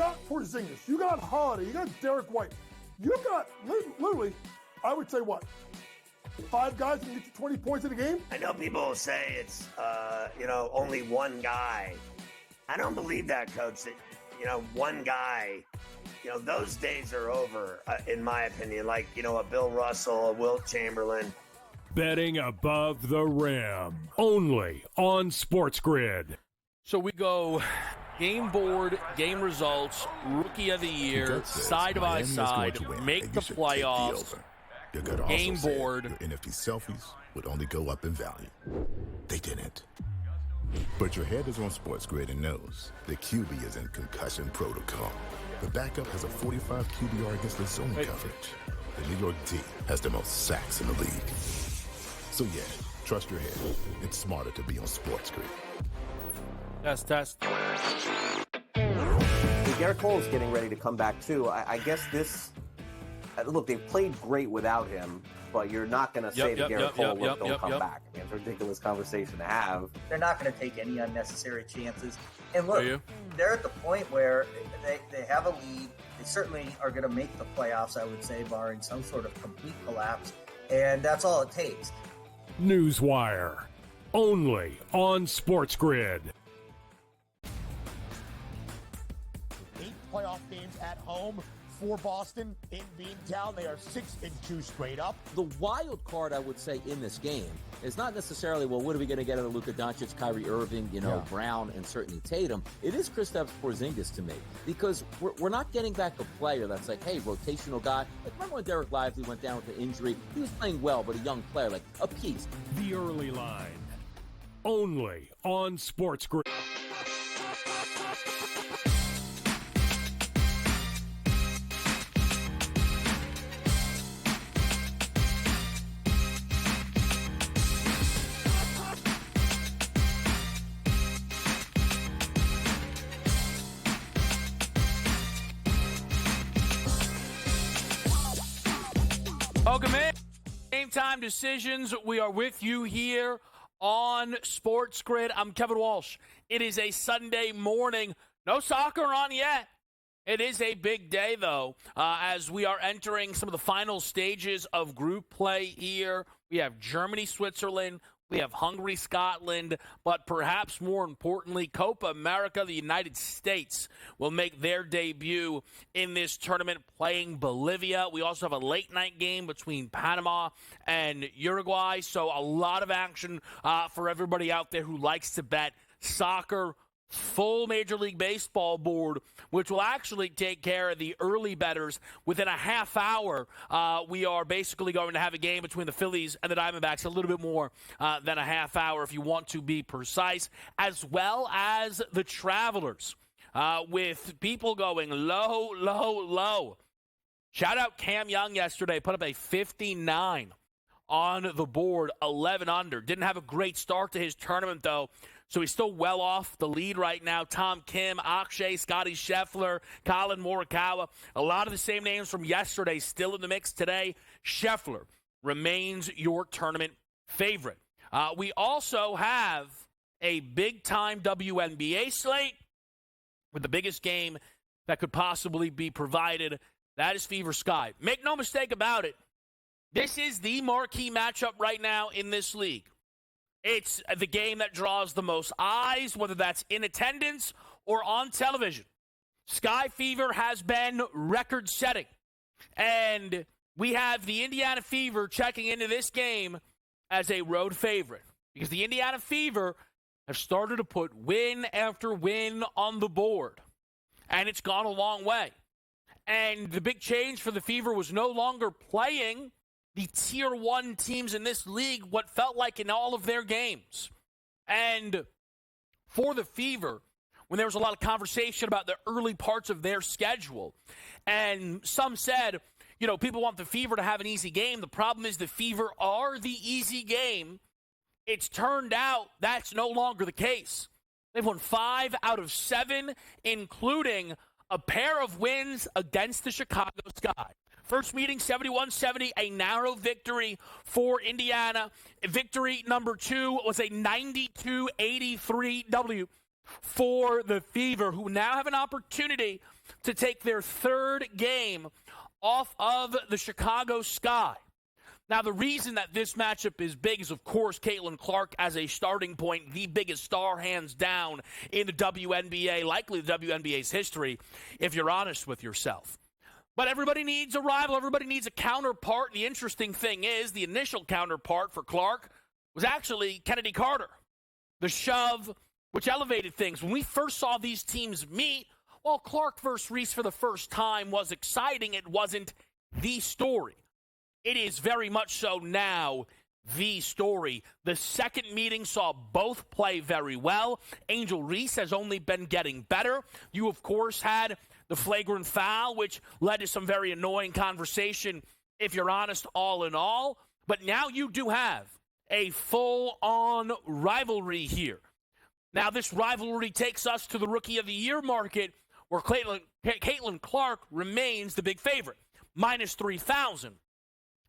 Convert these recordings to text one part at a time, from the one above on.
got Porzingis, you got Holiday, you got Derek White, you got literally, I would say what, 5 guys can get you 20 points in a game? I know people will say it's, only one guy. I don't believe that, Coach, that, one guy, those days are over, in my opinion. Like, a Bill Russell, a Wilt Chamberlain. Betting above the rim, only on SportsGrid. So we go game board, game results, rookie of the year, side by side, make the playoffs, game board. Your NFT selfies would only go up in value. They didn't. But your head is on SportsGrid and knows the QB is in concussion protocol. The backup has a 45 QBR against the zone coverage. The New York D has the most sacks in the league. So yeah, trust your head. It's smarter to be on SportsGrid. Test. Garrett Cole's getting ready to come back too. I guess this. Look, they've played great without him, but you're not going to say to Garrett Cole, look, don't come back. I mean, it's a ridiculous conversation to have. They're not going to take any unnecessary chances. And look, they're at the point where they have a lead. They certainly are going to make the playoffs, I would say, barring some sort of complete collapse. And that's all it takes. Newswire, only on SportsGrid. 8 playoff games at home for Boston in Beantown. They are 6-2 straight up. The wild card, I would say, in this game is not necessarily, well, what are we going to get out of Luka Doncic, Kyrie Irving, Brown, and certainly Tatum. It is Kristaps Porzingis to me, because we're not getting back a player that's like, hey, rotational guy. Like, remember when Derek Lively went down with the injury? He was playing well, but a young player, like a piece. The early line, only on SportsGrid. Welcome in. Game time decisions. We are with you here on SportsGrid. I'm Kevin Walsh. It is a Sunday morning. No soccer on yet. It is a big day, though, as we are entering some of the final stages of group play here. We have Germany, Switzerland. We have Hungary, Scotland, but perhaps more importantly, Copa America, the United States, will make their debut in this tournament playing Bolivia. We also have a late-night game between Panama and Uruguay, so a lot of action for everybody out there who likes to bet soccer. Full Major League Baseball board, which will actually take care of the early bettors. Within a half hour, we are basically going to have a game between the Phillies and the Diamondbacks, a little bit more than a half hour if you want to be precise, as well as the Travelers, with people going low. Shout out Cam Young yesterday, put up a 59 on the board, 11 under. Didn't have a great start to his tournament, though. So he's still well off the lead right now. Tom Kim, Akshay, Scotty Scheffler, Colin Morikawa. A lot of the same names from yesterday still in the mix today. Scheffler remains your tournament favorite. We also have a big-time WNBA slate with the biggest game that could possibly be provided. That is Fever Sky. Make no mistake about it. This is the marquee matchup right now in this league. It's the game that draws the most eyes, whether that's in attendance or on television. Sky Fever has been record-setting. And we have the Indiana Fever checking into this game as a road favorite, because the Indiana Fever have started to put win after win on the board. And it's gone a long way. And the big change for the Fever was no longer playing the Tier 1 teams in this league, what felt like in all of their games. And for the Fever, when there was a lot of conversation about the early parts of their schedule, and some said, people want the Fever to have an easy game. The problem is the Fever are the easy game. It's turned out that's no longer the case. They've won 5 out of 7, including a pair of wins against the Chicago Sky. First meeting, 71-70, a narrow victory for Indiana. Victory number 2 was a 92-83 W for the Fever, who now have an opportunity to take their third game off of the Chicago Sky. Now, the reason that this matchup is big is, of course, Caitlin Clark as a starting point, the biggest star, hands down, in the WNBA, likely the WNBA's history, if you're honest with yourself. But everybody needs a rival. Everybody needs a counterpart. The interesting thing is the initial counterpart for Clark was actually Kennedy Carter. The shove, which elevated things. When we first saw these teams meet, while Clark versus Reese for the first time was exciting, it wasn't the story. It is very much so now the story. The second meeting saw both play very well. Angel Reese has only been getting better. You, of course, had the flagrant foul, which led to some very annoying conversation, if you're honest, all in all. But now you do have a full-on rivalry here. Now, this rivalry takes us to the Rookie of the Year market, where Caitlin Clark remains the big favorite, minus 3,000.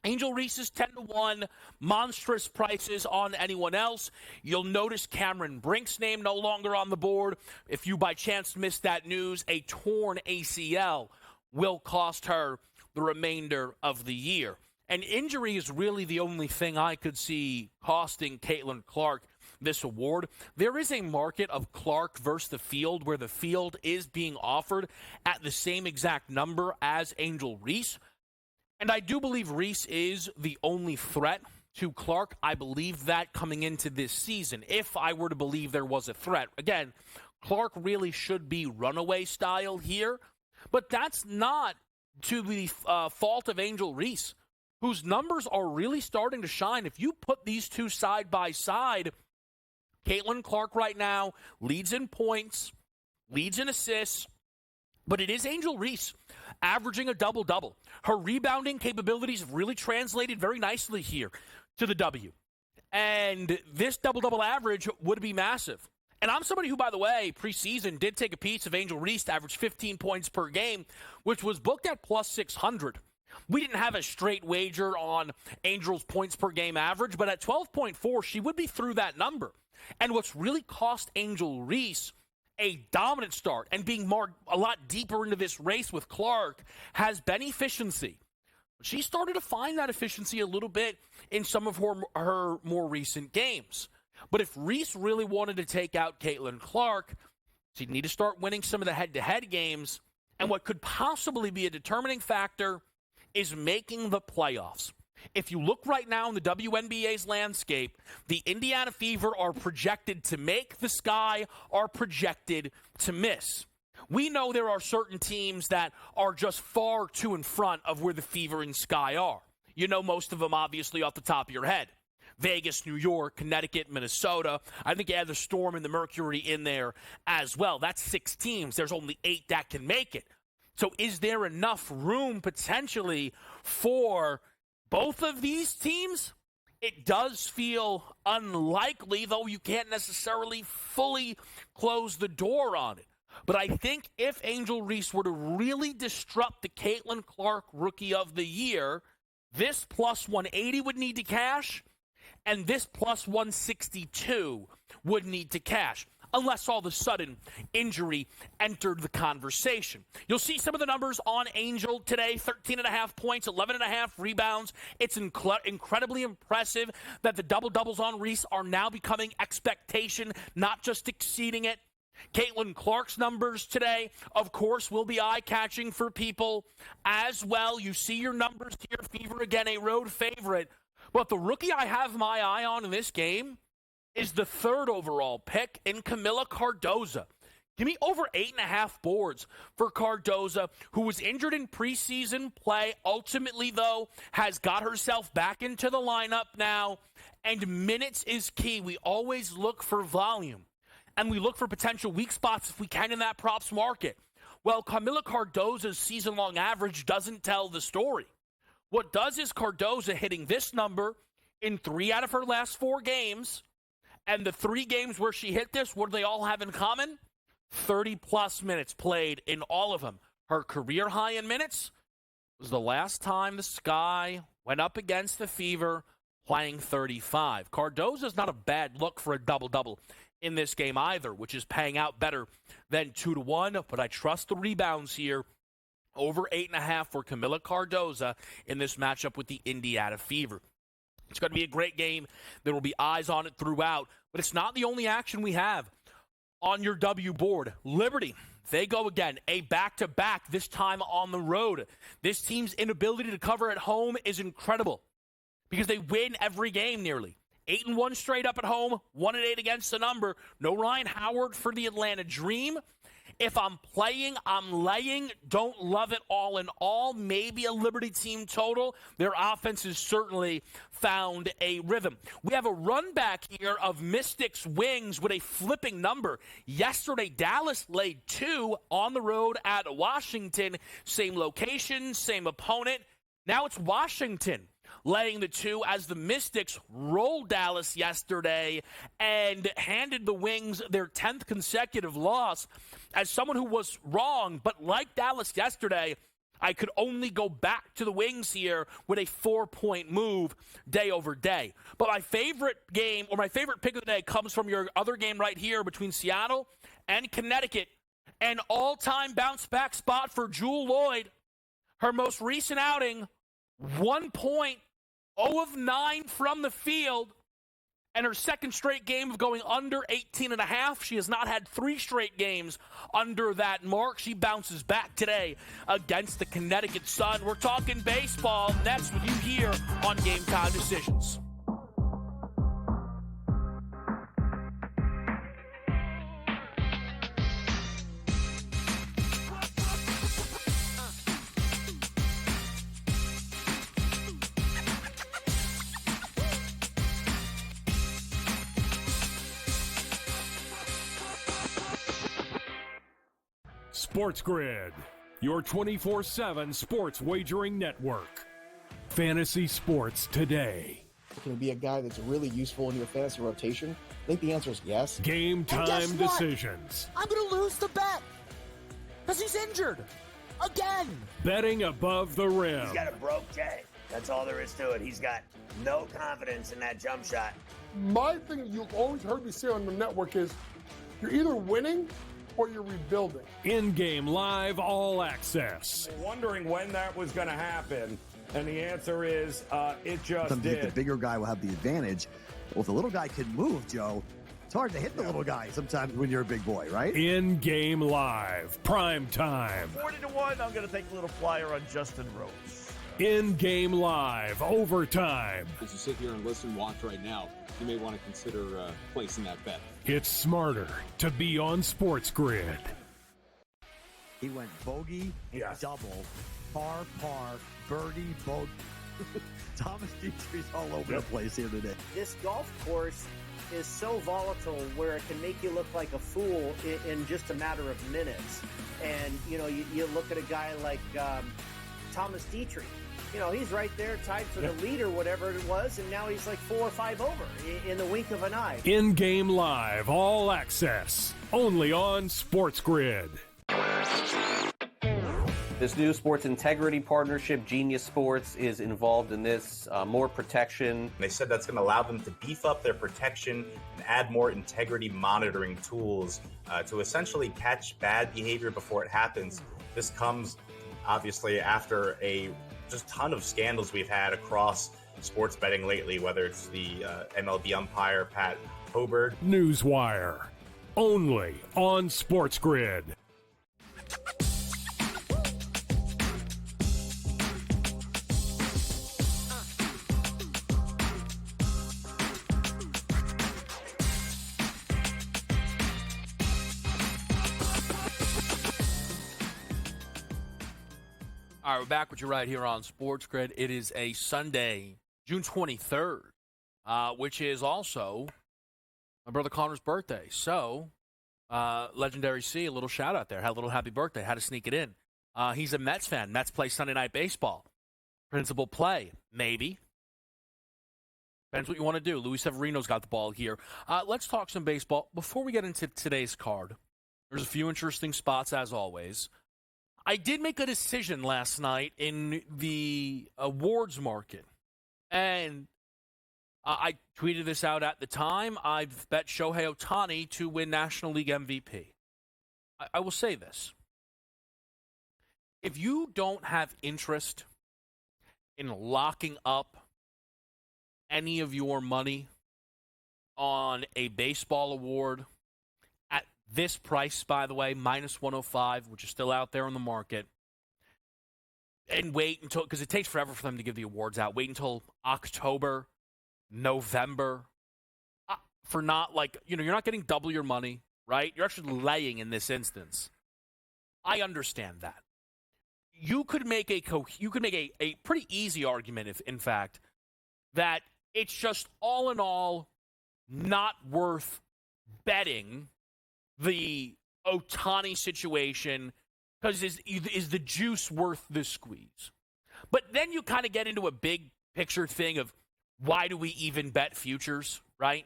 Angel Reese is 10-1, monstrous prices on anyone else. You'll notice Cameron Brink's name no longer on the board. If you by chance missed that news, a torn ACL will cost her the remainder of the year. And injury is really the only thing I could see costing Caitlin Clark this award. There is a market of Clark versus the field where the field is being offered at the same exact number as Angel Reese. And I do believe Reese is the only threat to Clark. I believe that coming into this season, if I were to believe there was a threat. Again, Clark really should be runaway style here, but that's not to the fault of Angel Reese, whose numbers are really starting to shine. If you put these two side by side, Caitlin Clark right now leads in points, leads in assists, but it is Angel Reese averaging a double-double. Her rebounding capabilities have really translated very nicely here to the W. And this double-double average would be massive. And I'm somebody who, by the way, preseason did take a piece of Angel Reese to average 15 points per game, which was booked at plus 600. We didn't have a straight wager on Angel's points per game average, but at 12.4, she would be through that number. And what's really cost Angel Reese a dominant start and being a lot deeper into this race with Clark has been efficiency. She started to find that efficiency a little bit in some of her more recent games. But if Reese really wanted to take out Caitlin Clark, she'd need to start winning some of the head-to-head games. And what could possibly be a determining factor is making the playoffs. If you look right now in the WNBA's landscape, the Indiana Fever are projected to make the Sky, are projected to miss. We know there are certain teams that are just far too in front of where the Fever and Sky are. You know most of them, obviously, off the top of your head. Vegas, New York, Connecticut, Minnesota. I think you add the Storm and the Mercury in there as well. That's 6 teams. There's only 8 that can make it. So is there enough room potentially for both of these teams? It does feel unlikely, though you can't necessarily fully close the door on it. But I think if Angel Reese were to really disrupt the Caitlin Clark Rookie of the Year, this plus 180 would need to cash, and this plus 162 would need to cash, unless all of a sudden injury entered the conversation. You'll see some of the numbers on Angel today, 13.5 points, 11.5 rebounds. It's incredibly impressive that the double-doubles on Reese are now becoming expectation, not just exceeding it. Caitlin Clark's numbers today, of course, will be eye-catching for people as well. You see your numbers here. Fever, again, a road favorite. But the rookie I have my eye on in this game is the 3rd overall pick in Camila Cardoza. Give me over 8.5 boards for Cardoza, who was injured in preseason play. Ultimately, though, has got herself back into the lineup now, and minutes is key. We always look for volume, and we look for potential weak spots if we can in that props market. Well, Camila Cardoza's season-long average doesn't tell the story. What does is Cardoza hitting this number in 3 out of her last 4 games. And the 3 games where she hit this, what do they all have in common? 30-plus minutes played in all of them. Her career high in minutes was the last time the Sky went up against the Fever playing 35. Cardoza's not a bad look for a double-double in this game either, which is paying out better than 2-1. But I trust the rebounds here. Over 8.5 for Camila Cardoza in this matchup with the Indiana Fever. It's going to be a great game. There will be eyes on it throughout, but it's not the only action we have on your W board. Liberty, they go again, a back-to-back, this time on the road. This team's inability to cover at home is incredible because they win every game nearly. 8-1 straight up at home, 1-8 against the number. No Ryan Howard for the Atlanta Dream. If I'm playing, I'm laying. Don't love it all in all. Maybe a Liberty team total. Their offense has certainly found a rhythm. We have a run back here of Mystics Wings with a flipping number. Yesterday, Dallas laid 2 on the road at Washington. Same location, same opponent. Now it's Washington laying the 2 as the Mystics rolled Dallas yesterday and handed the Wings their 10th consecutive loss. As someone who was wrong, but like Dallas yesterday, I could only go back to the Wings here with a 4-point move day over day. But my favorite game, or my favorite pick of the day, comes from your other game right here between Seattle and Connecticut. An all-time bounce-back spot for Jewell Loyd. Her most recent outing, 1 point, 0 of 9 from the field, and her second straight game of going under 18.5. She has not had 3 straight games under that mark. She bounces back today against the Connecticut Sun. We're talking baseball. That's what you hear on Game Time Decisions. SportsGrid, your 24/7 sports wagering network. Fantasy sports today. Can he be a guy that's really useful in your fantasy rotation? I think the answer is yes. Game time decisions. I'm going to lose the bet because he's injured again. Betting above the rim. He's got a broke J. That's all there is to it. He's got no confidence in that jump shot. My thing you've always heard me say on the network is you're either winning or you're rebuilding. In-game live all access. Wondering when that was going to happen, and the answer is it just did. The bigger guy will have the advantage. Well, if the little guy can move, Joe, it's hard to hit the little guy sometimes when you're a big boy, right? In-game live, prime time. 40-1, I'm going to take a little flyer on Justin Rose. In-game live, overtime. As you sit here and listen, watch right now, you may want to consider placing that bet. It's smarter to be on SportsGrid. He went bogey, double, par, birdie, bogey. Thomas Dietrich's all over the place here today. This golf course is so volatile where it can make you look like a fool in just a matter of minutes. And, you know, you look at a guy like Thomas Dietrich. You know, he's right there tied for the lead or whatever it was, and now he's like 4 or 5 over in the wink of an eye. In-game live, all access, only on SportsGrid. This new sports integrity partnership, Genius Sports, is involved in this. More protection. They said that's going to allow them to beef up their protection and add more integrity monitoring tools to essentially catch bad behavior before it happens. This comes, obviously, after a just ton of scandals we've had across sports betting lately, whether it's the MLB umpire, Pat Hobert. Newswire, only on SportsGrid. All right, we're back with you right here on SportsGrid. It is a Sunday, June 23rd, which is also my brother Connor's birthday. So, Legendary C, a little shout out there. Had a little happy birthday. Had to sneak it in. He's a Mets fan. Mets play Sunday Night Baseball. Principal play, maybe. Depends what you want to do. Luis Severino's got the ball here. Let's talk some baseball. Before we get into today's card, there's a few interesting spots, as always. I did make a decision last night in the awards market, and I tweeted this out at the time. I've bet Shohei Ohtani to win National League MVP. I will say this. If you don't have interest in locking up any of your money on a baseball award at this price, by the way, minus 105, which is still out there on the market, and wait until, because it takes forever for them to give the awards out, wait until October, November, for not you're not getting double your money, right? You're actually laying in this instance. I understand that. You could make a pretty easy argument, if in fact, that it's just all in all not worth betting the Ohtani situation because is the juice worth the squeeze? But then you kind of get into a big picture thing of why do we even bet futures, right?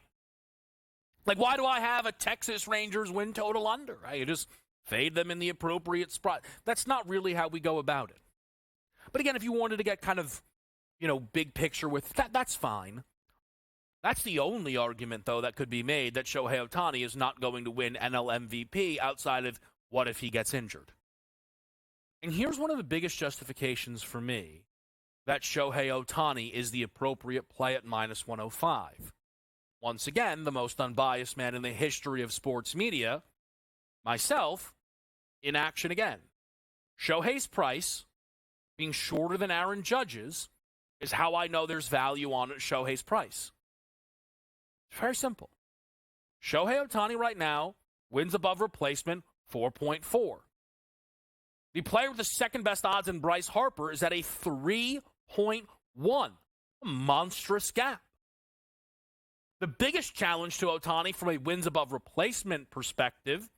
Like, why do I have a Texas Rangers win total under? Right? You just fade them in the appropriate spot. That's not really how we go about it. But again, if you wanted to get kind of, big picture with that, that's fine. That's the only argument, though, that could be made that Shohei Ohtani is not going to win NL MVP outside of what if he gets injured. And here's one of the biggest justifications for me that Shohei Ohtani is the appropriate play at minus 105. Once again, the most unbiased man in the history of sports media, myself, in action again. Shohei's price, being shorter than Aaron Judge's, is how I know there's value on Shohei's price. It's very simple. Shohei Ohtani right now wins above replacement 4.4. The player with the second best odds in Bryce Harper is at a 3.1. A monstrous gap. The biggest challenge to Ohtani from a wins above replacement perspective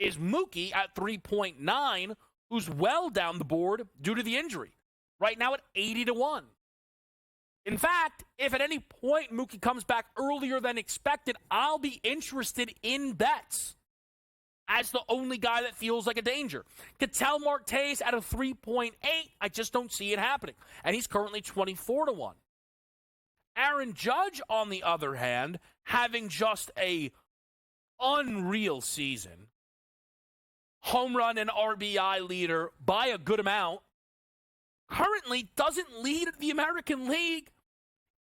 is Mookie at 3.9, who's well down the board due to the injury. Right now at 80-1. In fact, if at any point Mookie comes back earlier than expected, I'll be interested in bets as the only guy that feels like a danger. Ketel Marte's at a 3.8. I just don't see it happening. And he's currently 24-1. Aaron Judge, on the other hand, having just a unreal season, home run and RBI leader by a good amount, currently doesn't lead the American League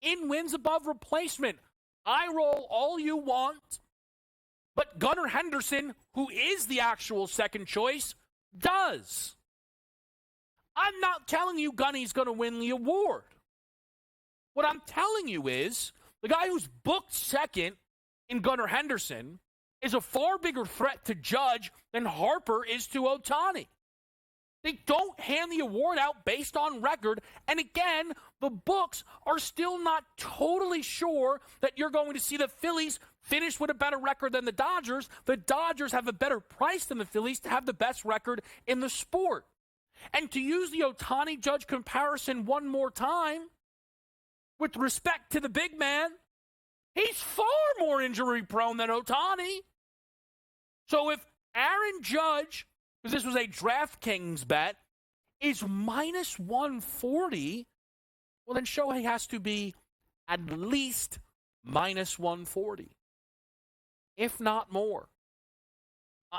in wins above replacement. I roll all you want, but Gunnar Henderson, who is the actual second choice, does. I'm not telling you Gunny's going to win the award. What I'm telling you is the guy who's booked second in Gunnar Henderson is a far bigger threat to Judge than Harper is to Ohtani. They don't hand the award out based on record. And again, the books are still not totally sure that you're going to see the Phillies finish with a better record than the Dodgers. The Dodgers have a better price than the Phillies to have the best record in the sport. And to use the Ohtani-Judge comparison one more time, with respect to the big man, he's far more injury-prone than Ohtani. So if Aaron Judge, because this was a DraftKings bet, is minus 140, well, then Shohei has to be at least minus 140, if not more.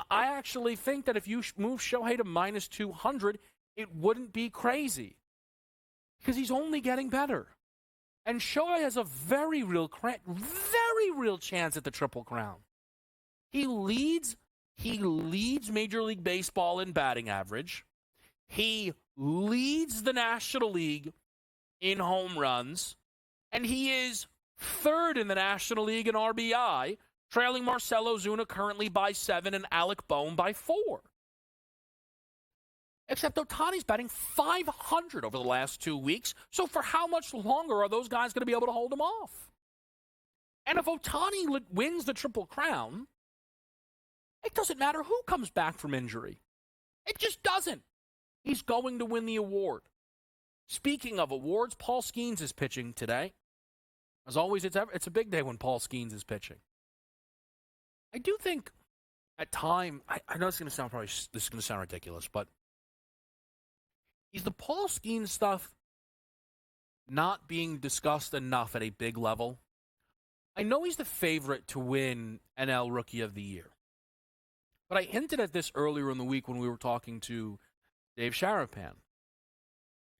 I actually think that if you move Shohei to minus 200, it wouldn't be crazy because he's only getting better. And Shohei has a very real chance at the Triple Crown. He leads Major League Baseball in batting average. He leads the National League in home runs. And he is third in the National League in RBI, trailing Marcell Ozuna currently by 7 and Alec Bohm by 4. Except Ohtani's batting .500 over the last 2 weeks. So for how much longer are those guys going to be able to hold him off? And if Ohtani wins the Triple Crown, it doesn't matter who comes back from injury. It just doesn't. He's going to win the award. Speaking of awards, Paul Skeens is pitching today. As always, it's a big day when Paul Skeens is pitching. I do think at time, I know this is going to sound ridiculous, but is the Paul Skeens stuff not being discussed enough at a big level. I know he's the favorite to win NL Rookie of the Year. But I hinted at this earlier in the week when we were talking to Dave Sharapan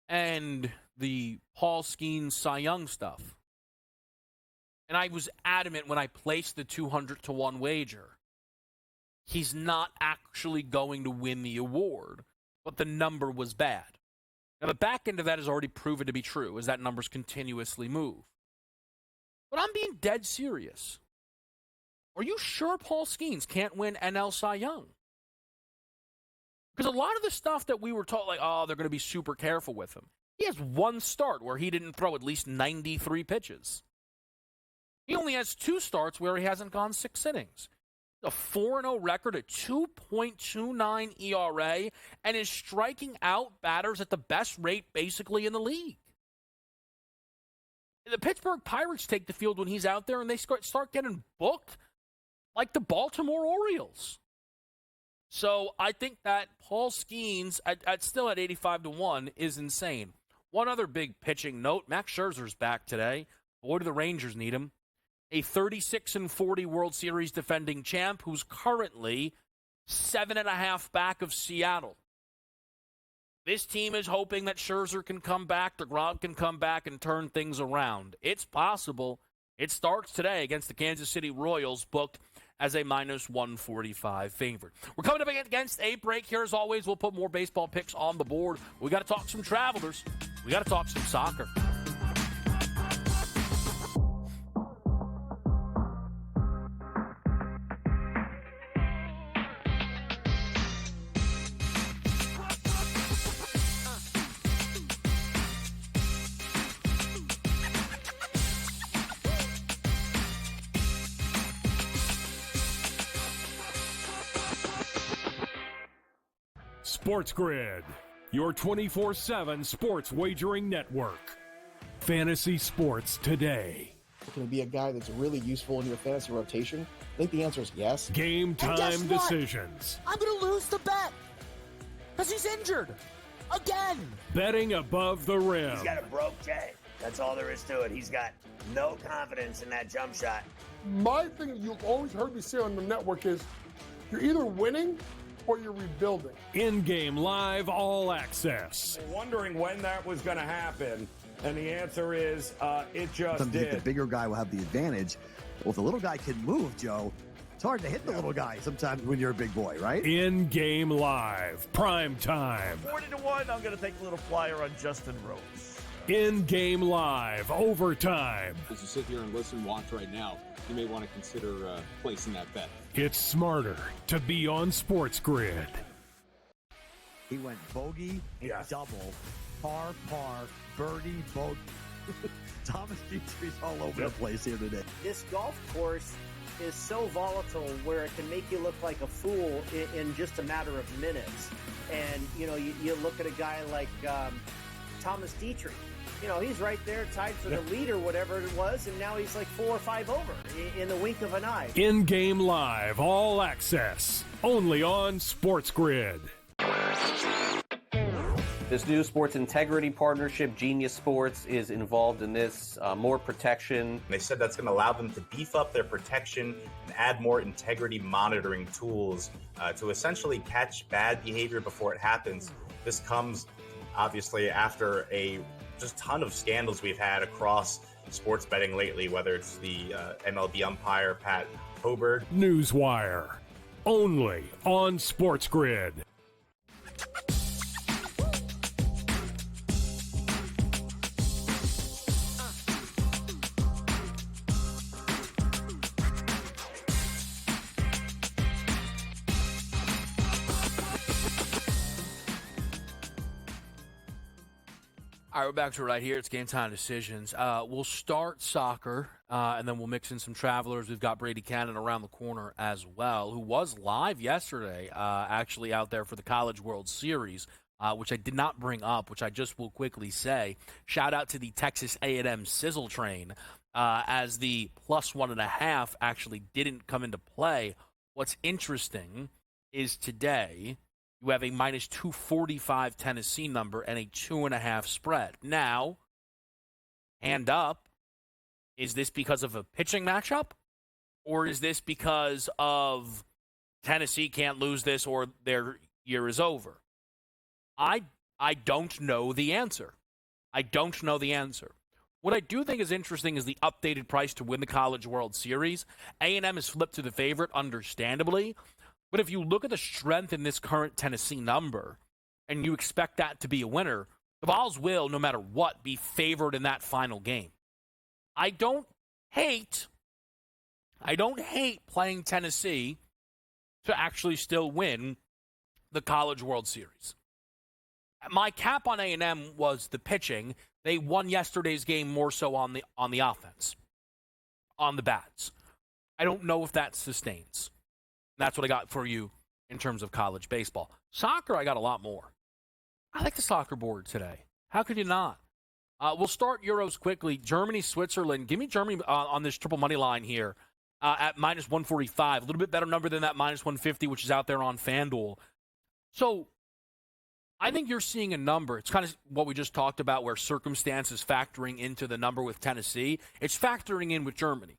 and the Paul Skeens Cy Young stuff. And I was adamant when I placed the 200-1 wager. He's not actually going to win the award, but the number was bad. Now, the back end of that is already proven to be true, as that numbers continuously move. But I'm being dead serious. Are you sure Paul Skeens can't win NL Cy Young? Because a lot of the stuff that we were taught, like, oh, they're going to be super careful with him. He has one start where he didn't throw at least 93 pitches. He only has 2 starts where he hasn't gone 6 innings. A 4-0 record, a 2.29 ERA, and is striking out batters at the best rate basically in the league. The Pittsburgh Pirates take the field when he's out there and they start getting booked like the Baltimore Orioles. So I think that Paul Skeens, still at 85-1, is insane. One other big pitching note, Max Scherzer's back today. Boy, do the Rangers need him. A 36-40 World Series defending champ who's currently 7.5 back of Seattle. This team is hoping that Scherzer can come back, DeGrom can come back and turn things around. It's possible. It starts today against the Kansas City Royals, booked as a -145 favorite. We're coming up against a break here. As always, we'll put more baseball picks on the board. We got to talk some Travelers. We got to talk some soccer. SportsGrid, your 24/7 sports wagering network. Fantasy sports today. Can he be a guy that's really useful in your fantasy rotation? I think the answer is yes. Game time decisions. I'm going to lose the bet because he's injured again. Betting above the rim. He's got a broke J. That's all there is to it. He's got no confidence in that jump shot. My thing you've always heard me say on the network is you're either winning or you're rebuilding. In-game live, all access. Wondering when that was going to happen, and the answer is it just Sometimes did. the bigger guy will have the advantage. Well, if the little guy can move, Joe, it's hard to hit the little guy sometimes when you're a big boy, right? In-game live, prime time. 40-1, I'm going to take a little flyer on Justin Rose. In-game live, overtime. As you sit here and listen, watch right now, you may want to consider placing that bet. It's smarter to be on SportsGrid. He went bogey, double, par, birdie, bogey. Thomas Dietrich's all over the place here today. This golf course is so volatile where it can make you look like a fool in just a matter of minutes. And, you look at a guy like Thomas Dietrich. He's right there tied for the lead or whatever it was, and now he's like 4 or 5 over in the wink of an eye. In-game live, all access, only on SportsGrid. This new sports integrity partnership, Genius Sports, is involved in this. More protection. They said that's going to allow them to beef up their protection and add more integrity monitoring tools to essentially catch bad behavior before it happens. This comes, obviously, after a just ton of scandals we've had across sports betting lately, whether it's the MLB umpire, Pat Hoberg. Newswire, only on SportsGrid. All right, we're back to it right here. It's Game Time Decisions. We'll start soccer, and then we'll mix in some Travelers. We've got Brady Cannon around the corner as well, who was live yesterday, actually out there for the College World Series, which I did not bring up, which I just will quickly say. Shout out to the Texas A&M Sizzle Train, as the +1.5 actually didn't come into play. What's interesting is today you have a -245 Tennessee number and a 2.5 spread. Now, hand up. Is this because of a pitching matchup? Or is this because of Tennessee can't lose this or their year is over? I don't know the answer. I don't know the answer. What I do think is interesting is the updated price to win the College World Series. A&M has flipped to the favorite, understandably. But if you look at the strength in this current Tennessee number, and you expect that to be a winner, the Vols will, no matter what, be favored in that final game. I don't hate playing Tennessee to actually still win the College World Series. My cap on A&M was the pitching. They won yesterday's game more so on the offense, on the bats. I don't know if that sustains. That's what I got for you in terms of college baseball. Soccer, I got a lot more. I like the soccer board today. How could you not? We'll start Euros quickly. Germany, Switzerland. Give me Germany on this triple money line here at minus 145. A little bit better number than that minus 150, which is out there on FanDuel. So I think you're seeing a number. It's kind of what we just talked about where circumstances factoring into the number with Tennessee. It's factoring in with Germany.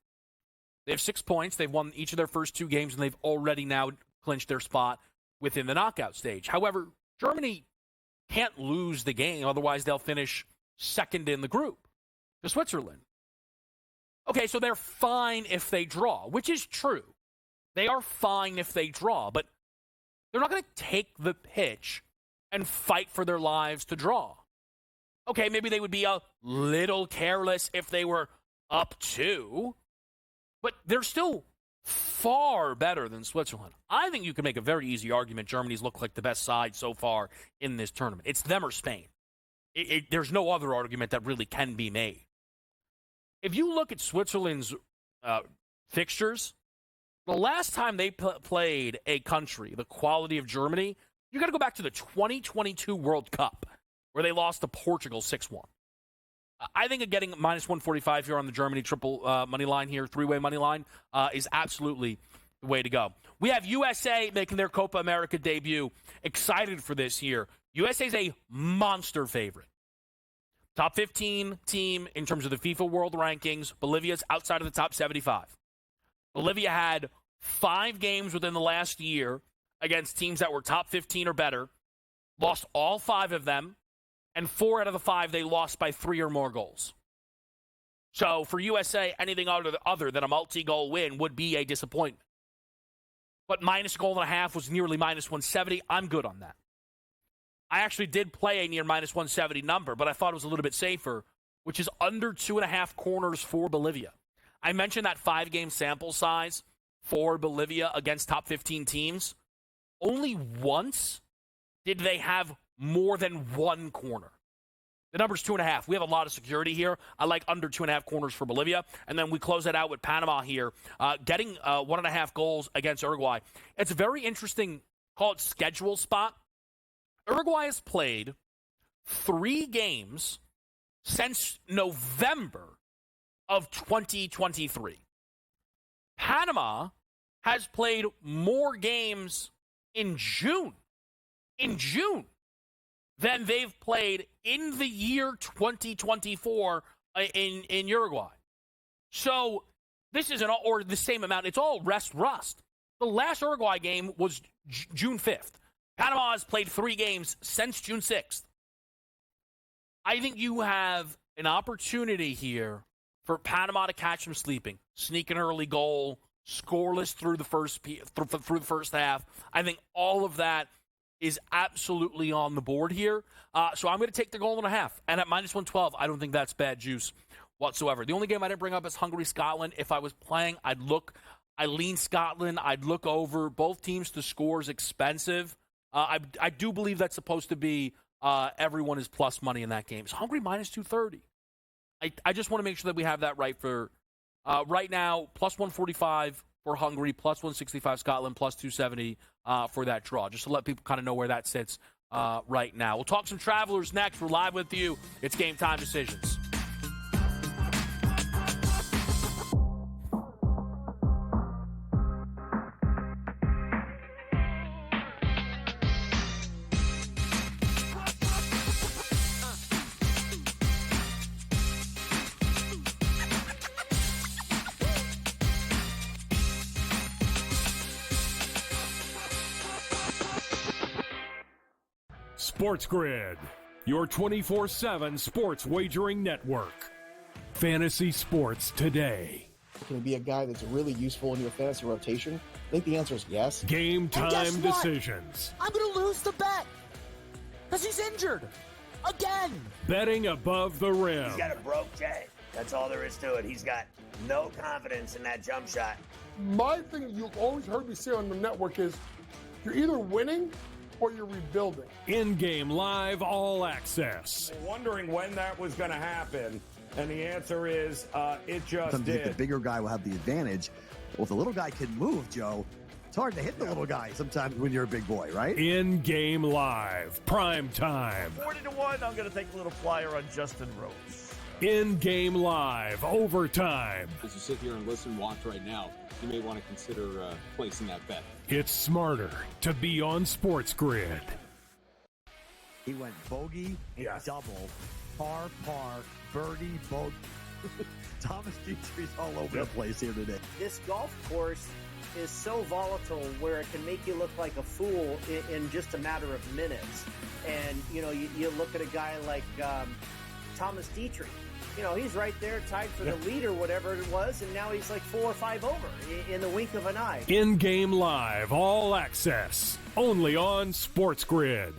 They have 6 points. They've won each of their first 2 games, and they've already now clinched their spot within the knockout stage. However, Germany can't lose the game. Otherwise, they'll finish second in the group to Switzerland. Okay, so they're fine if they draw, which is true. They are fine if they draw, but they're not going to take the pitch and fight for their lives to draw. Okay, maybe they would be a little careless if they were up 2, but they're still far better than Switzerland. I think you can make a very easy argument Germany's looked like the best side so far in this tournament. It's them or Spain. There's no other argument that really can be made. If you look at Switzerland's fixtures, the last time they played a country the quality of Germany, you got to go back to the 2022 World Cup, where they lost to Portugal 6-1. I think getting minus 145 here on the Germany triple money line here, 3-way money line, is absolutely the way to go. We have USA making their Copa America debut. Excited for this here. USA's a monster favorite. Top 15 team in terms of the FIFA World Rankings. Bolivia's outside of the top 75. Bolivia had 5 games within the last year against teams that were top 15 or better. Lost all 5 of them. And 4 out of the 5, they lost by 3 or more goals. So for USA, anything other than a multi-goal win would be a disappointment. But minus a goal and a half was nearly minus 170. I'm good on that. I actually did play a near minus 170 number, but I thought it was a little bit safer, which is under 2.5 corners for Bolivia. I mentioned that 5-game sample size for Bolivia against top 15 teams. Only once did they have more than 1 corner. The number's 2.5. We have a lot of security here. I like under 2.5 corners for Bolivia. And then we close it out with Panama here, getting 1.5 goals against Uruguay. It's a very interesting, call it schedule spot. Uruguay has played 3 games since November of 2023. Panama has played more games in June than they've played in the year 2024 in Uruguay. So this is or the same amount. It's all rust. The last Uruguay game was June 5th. Panama has played 3 games since June 6th. I think you have an opportunity here for Panama to catch them sleeping, sneak an early goal, scoreless through the first half. I think all of that is absolutely on the board here. So I'm going to take the goal and a half. And at minus 112, I don't think that's bad juice whatsoever. The only game I didn't bring up is Hungary-Scotland. If I was playing, I lean Scotland. I'd look over. Both teams to score is expensive. I do believe that's supposed to be everyone is plus money in that game. It's Hungary minus 230. I just want to make sure that we have that right for right now, plus 145 for Hungary, plus 165 Scotland, plus 270 for that draw, just to let people kind of know where that sits right now. We'll talk some Travelers next. We're live with you. It's Game Time Decisions. SportsGrid, your 24/7 sports wagering network. Fantasy sports today. Can he be a guy that's really useful in your fantasy rotation? I think the answer is yes. Game And guess time what? decisions. I'm going to lose the bet because he's injured again. Betting above the rim. He's got a broke J. That's all there is to it. He's got no confidence in that jump shot. My thing you've always heard me say on the network is you're either winning or you're rebuilding. In-game live all access. Wondering when that was going to happen, and the answer is it just Sometimes you think did. the bigger guy will have the advantage. Well, if the little guy can move, Joe, it's hard to hit the little guy sometimes when you're a big boy, right? In-game live, prime time. 40-1, I'm going to take a little flyer on Justin Rose. In-game live, overtime. As you sit here and listen, watch right now, you may want to consider placing that bet. It's smarter to be on SportsGrid. He went bogey, double, par, birdie, bogey. Thomas Dietrich's all over the place here today. This golf course is so volatile where it can make you look like a fool in just a matter of minutes. And, you look at a guy like Thomas Dietrich. He's right there tied for the lead or whatever it was, and now he's like 4 or 5 over in the wink of an eye. In-game live, all access, only on SportsGrid.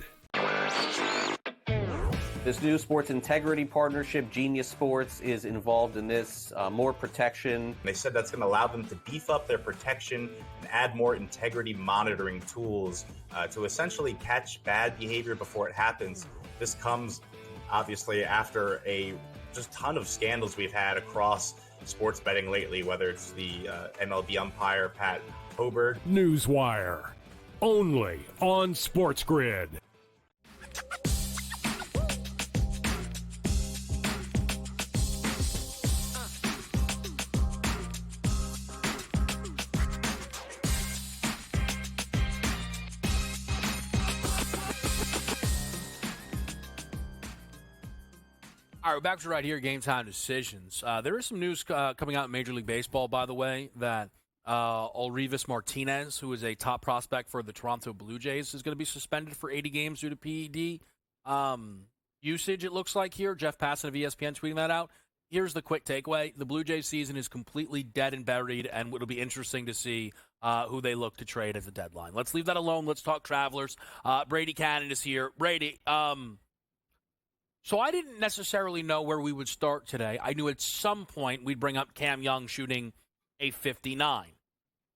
This new sports integrity partnership, Genius Sports, is involved in this. More protection. They said that's going to allow them to beef up their protection and add more integrity monitoring tools to essentially catch bad behavior before it happens. This comes, obviously, after a just ton of scandals we've had across sports betting lately, whether it's the MLB umpire, Pat Hoberg. Newswire, only on SportsGrid. All right, we're back to right here, Game Time Decisions. There is some news coming out in Major League Baseball, by the way, that Olrivis Martinez, who is a top prospect for the Toronto Blue Jays, is going to be suspended for 80 games due to PED usage, it looks like here. Jeff Passan of ESPN tweeting that out. Here's the quick takeaway. The Blue Jays season is completely dead and buried, and it'll be interesting to see who they look to trade at the deadline. Let's leave that alone. Let's talk Travelers. Brady Cannon is here. Brady, so I didn't necessarily know where we would start today. I knew at some point we'd bring up Cam Young shooting a 59.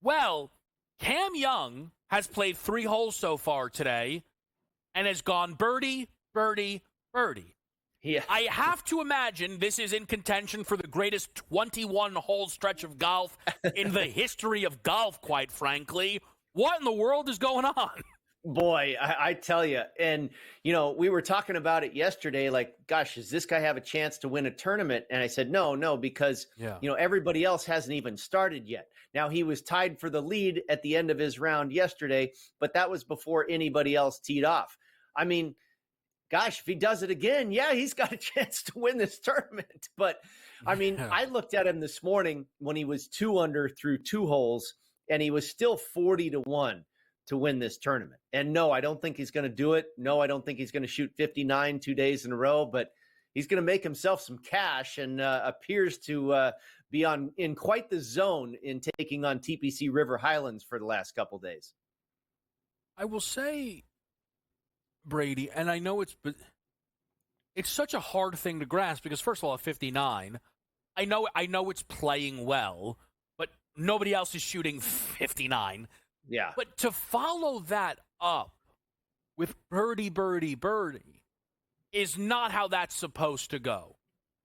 Well, Cam Young has played 3 holes so far today and has gone birdie, birdie, birdie. Yeah. I have to imagine this is in contention for the greatest 21-hole stretch of golf in the history of golf, quite frankly. What in the world is going on? Boy, I tell you, and, we were talking about it yesterday, like, gosh, does this guy have a chance to win a tournament? And I said, no, because, everybody else hasn't even started yet. Now, he was tied for the lead at the end of his round yesterday, but that was before anybody else teed off. I mean, gosh, if he does it again, he's got a chance to win this tournament. But, I mean, I looked at him this morning when he was 2 under through 2 holes, and he was still 40-1. To win this tournament. And no, I don't think he's going to do it. No, I don't think he's going to shoot 59 2 days in a row, but he's going to make himself some cash and appears to be in quite the zone in taking on TPC River Highlands for the last couple days. I will say, Brady, and I know it's such a hard thing to grasp because, first of all, at 59, I know it's playing well, but nobody else is shooting 59. Yeah. But to follow that up with birdie, birdie, birdie is not how that's supposed to go.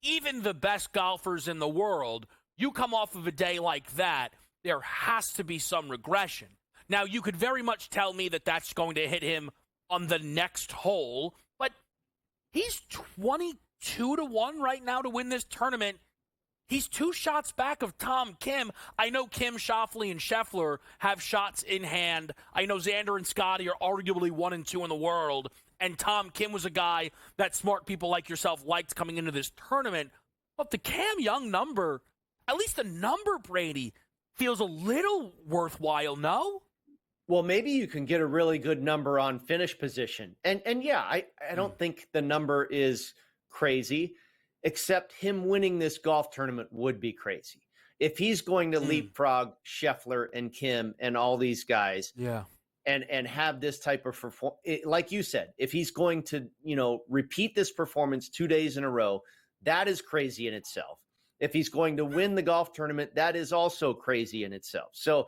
Even the best golfers in the world, you come off of a day like that, there has to be some regression. Now, you could very much tell me that that's going to hit him on the next hole, but he's 22-1 right now to win this tournament. He's 2 shots back of Tom Kim. I know Kim, Schauffele, and Scheffler have shots in hand. I know Xander and Scotty are arguably 1 and 2 in the world. And Tom Kim was a guy that smart people like yourself liked coming into this tournament. But the Cam Young number, at least the number, Brady, feels a little worthwhile, no? Well, maybe you can get a really good number on finish position. And yeah, I don't think the number is crazy, except him winning this golf tournament would be crazy. If he's going to leapfrog Scheffler and Kim and all these guys, and have this type of like you said, if he's going to, repeat this performance 2 days in a row, that is crazy in itself. If he's going to win the golf tournament, that is also crazy in itself. So,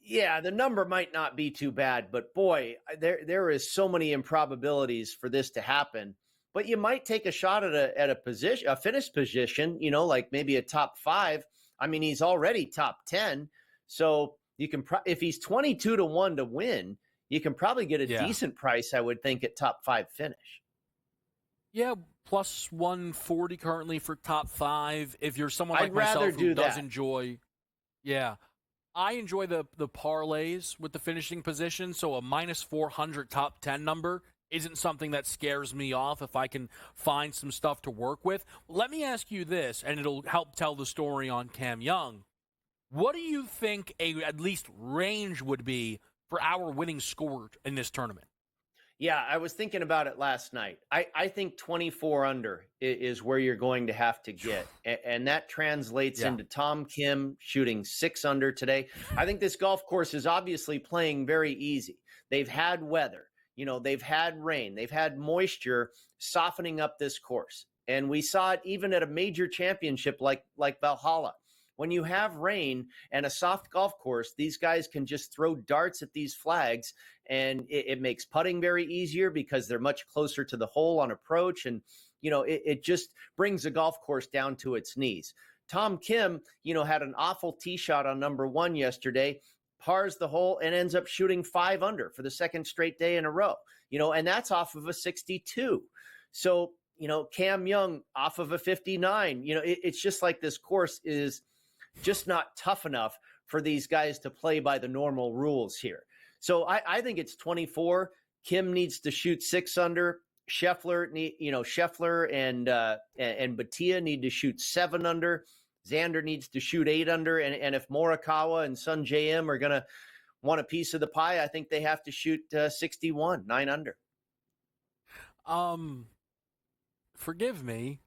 yeah, the number might not be too bad, but boy, there is so many improbabilities for this to happen. But you might take a shot at a finish position, like maybe a top 5. I mean, he's already top 10, so you can if he's 22-1 to win, you can probably get a decent price, I would think, at top 5 finish. Yeah, plus 140 currently for top 5. If you're someone like myself who does enjoy, I enjoy the parlays with the finishing position. So a minus 400 top 10 number isn't something that scares me off if I can find some stuff to work with. Let me ask you this, and it'll help tell the story on Cam Young. What do you think at least range would be for our winning score in this tournament? Yeah, I was thinking about it last night. I think 24 under is where you're going to have to get. And that translates into Tom Kim shooting 6 under today. I think this golf course is obviously playing very easy. They've had weather. They've had rain. They've had moisture softening up this course. And we saw it even at a major championship like Valhalla. When you have rain and a soft golf course, these guys can just throw darts at these flags, and it makes putting very easier because they're much closer to the hole on approach. And, it just brings the golf course down to its knees. Tom Kim, had an awful tee shot on number 1 yesterday, pars the hole and ends up shooting 5 under for the second straight day in a row, and that's off of a 62. So, Cam Young off of a 59, it's just like this course is just not tough enough for these guys to play by the normal rules here. So I think it's 24. Kim needs to shoot 6 under. Scheffler and Batia need to shoot 7 under. Xander needs to shoot 8 under. And if Morikawa and Sun JM are going to want a piece of the pie, I think they have to shoot 61, 9 under. Forgive me.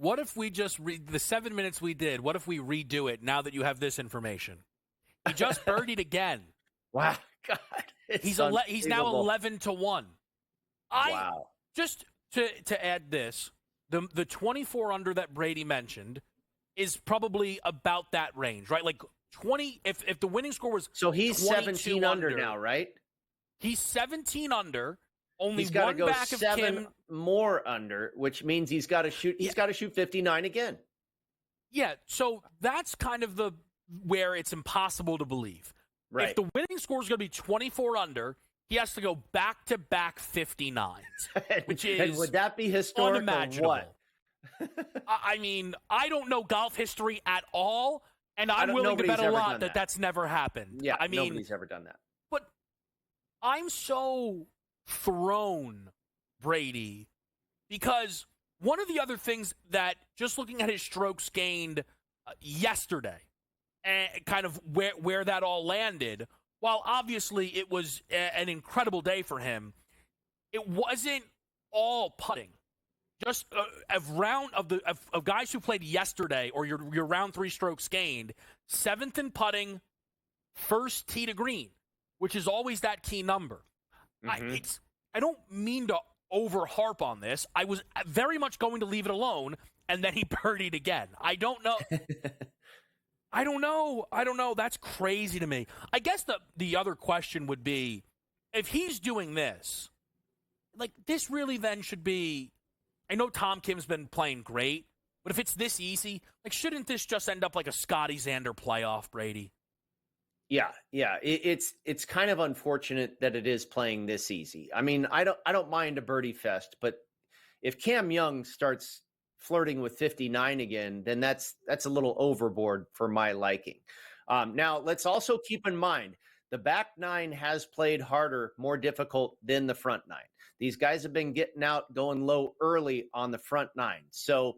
What if we just the 7 minutes we did? What if we redo it now that you have this information? He just birdied again. Wow, God, he's now 11-1. Wow. Just to add this, the 24 under that Brady mentioned is probably about that range, right? Like 20. If the winning score was he's 17 under now, right? He's 17 under. Only he's got to go back 7 of Kim. More under, which means he's got to shoot. He's got to shoot 59 again. Yeah, so that's kind of where it's impossible to believe. Right. If the winning score is going to be 24 under, he has to go back-to-back 59s, which is and would that be historic unimaginable. Or what? I mean, I don't know golf history at all, and I'm willing to bet a lot that that's never happened. Yeah, I mean, nobody's ever done that. But I'm so thrown, Brady, because one of the other things that, just looking at his strokes gained yesterday and kind of where that all landed, while obviously it was an incredible day for him, it wasn't all putting. Just of guys who played yesterday, or your round 3 strokes gained, 7th in putting, first tee to green, which is always that key number. Mm-hmm. I don't mean to over harp on this. I was very much going to leave it alone, and then he birdied again. I don't know. I don't know. That's crazy to me. I guess the other question would be, if he's doing this, like, this really then should be, I know Tom Kim's been playing great, but if it's this easy, like, shouldn't this just end up like a Scotty Xander playoff, Brady? Yeah. It's kind of unfortunate that it is playing this easy. I mean, I don't mind a birdie fest, but if Cam Young starts flirting with 59 again, then that's a little overboard for my liking. Now, let's also keep in mind, the back 9 has played harder, more difficult than the front 9. These guys have been getting out, going low early on the front 9. So,